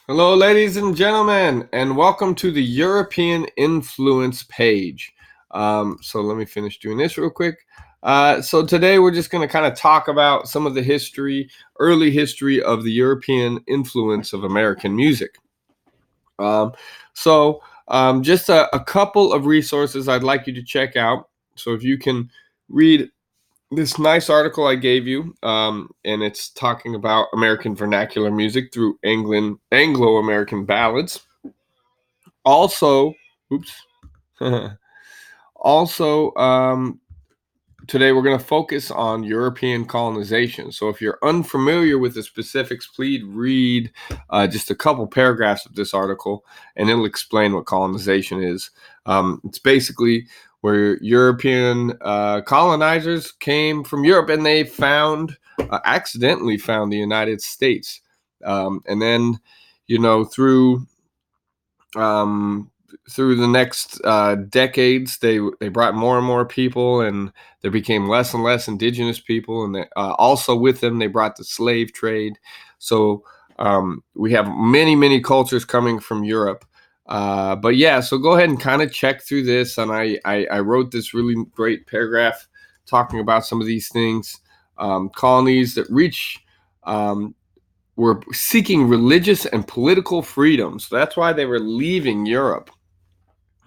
Hello, ladies and gentlemen, and welcome to the European Influence page. So let me finish doing this real quick. So today we're just going to kind of talk about some of the early history of the European influence of American music. Um, so just a couple of resources I'd like you to check out. So if you can read this nice article I gave you, and it's talking about American vernacular music through Anglo-American ballads. Also, oops. also, today we're going to focus on European colonization. So if you're unfamiliar with the specifics, please read just a couple paragraphs of this article, and it'll explain what colonization is. It's basically where European colonizers came from Europe and they accidentally found the United States. And then, through through the next decades, they brought more and more people, and there became less and less indigenous people, and also with them they brought the slave trade. So we have many cultures coming from Europe. But yeah, so go ahead and kind of check through this, and I wrote this really great paragraph talking about some of these things. Colonies that reach were seeking religious and political freedom. So that's why they were leaving Europe.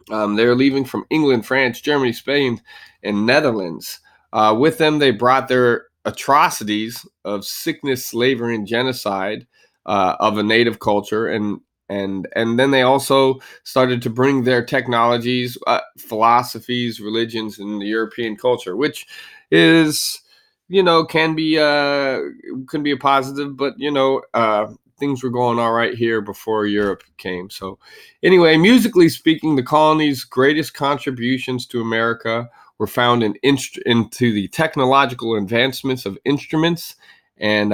They were leaving from England, France, Germany, Spain, and Netherlands. With them, they brought their atrocities of sickness, slavery, and genocide of a native culture, and then they also started to bring their technologies, philosophies, religions, and the European culture, which is, can be a positive, but things were going all right here before Europe came. So anyway, musically speaking, the colonies' greatest contributions to America were found into the technological advancements of instruments and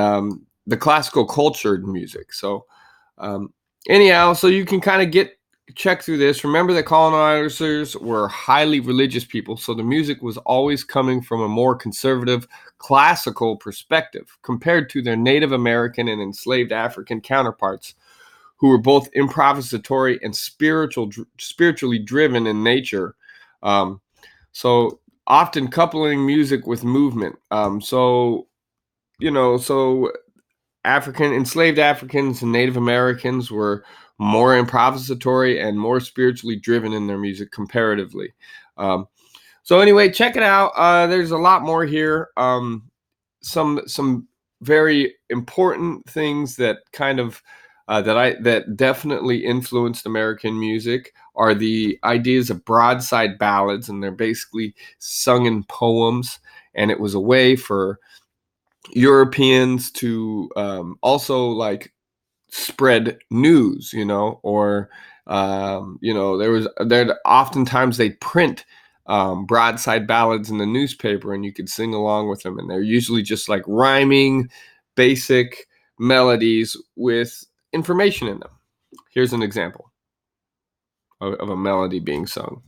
the classical cultured music. So anyhow, so you can kind of check through this. Remember that colonizers were highly religious people, so the music was always coming from a more conservative classical perspective compared to their Native American and enslaved African counterparts, who were both improvisatory and spiritually driven in nature. So often coupling music with movement. So enslaved Africans and Native Americans were more improvisatory and more spiritually driven in their music comparatively. So anyway, check it out. There's a lot more here. Some very important things that kind of that definitely influenced American music are the ideas of broadside ballads, and they're basically sung in poems. And it was a way for Europeans to also like spread news, or there oftentimes they print broadside ballads in the newspaper, and you could sing along with them, and they're usually just like rhyming basic melodies with information in them. Here's an example of a melody being sung.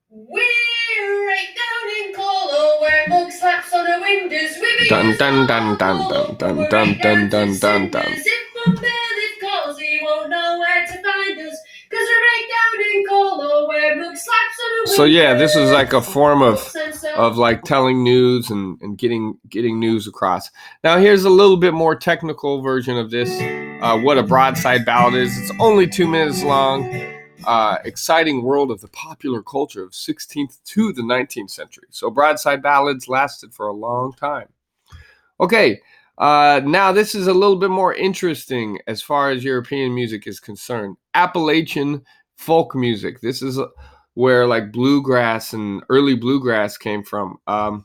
We're right down in Colo where mug slaps on the windows. Dun dun dun dun dun dun dun dun dun dun dun. If Mum Billy calls, he won't know where to find us. Cause we're right down in Colo where mug slaps on the windows. So yeah, this is like a form of like telling news and getting news across. Now here's a little bit more technical version of this. What a broadside ballad is. It's only 2 minutes long. Exciting world of the popular culture of 16th to the 19th century. So broadside ballads lasted for a long time. Okay, now this is a little bit more interesting as far as European music is concerned. Appalachian folk music. This is where like bluegrass and early bluegrass came from. Both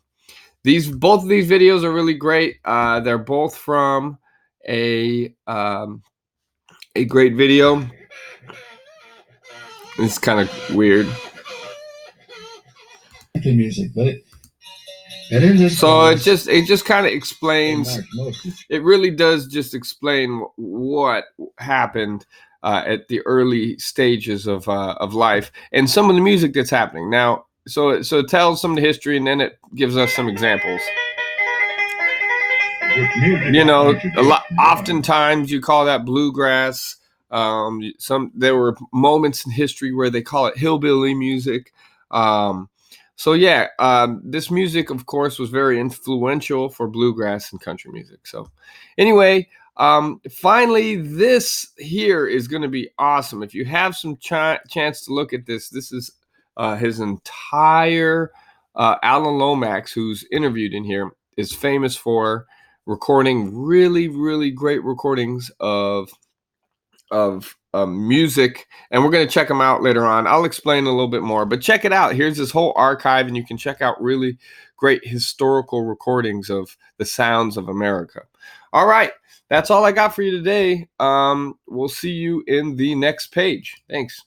of these videos are really great. They're both from a great video. It's kind of weird. Music, but so it just kind of explains. It really does just explain what happened at the early stages of life and some of the music that's happening now. So it tells some of the history, and then it gives us some examples. You know, oftentimes you call that bluegrass. There were moments in history where they call it hillbilly music. So yeah, this music, of course, was very influential for bluegrass and country music. So anyway, finally, this here is going to be awesome. If you have some chance to look at this, this is his entire Alan Lomax, who's interviewed in here, is famous for recording really great recordings of music, and we're going to check them out later on. I'll explain a little bit more, but check it out. Here's this whole archive, and you can check out really great historical recordings of the sounds of America. All right, that's all I got for you today. We'll see you in the next page. Thanks.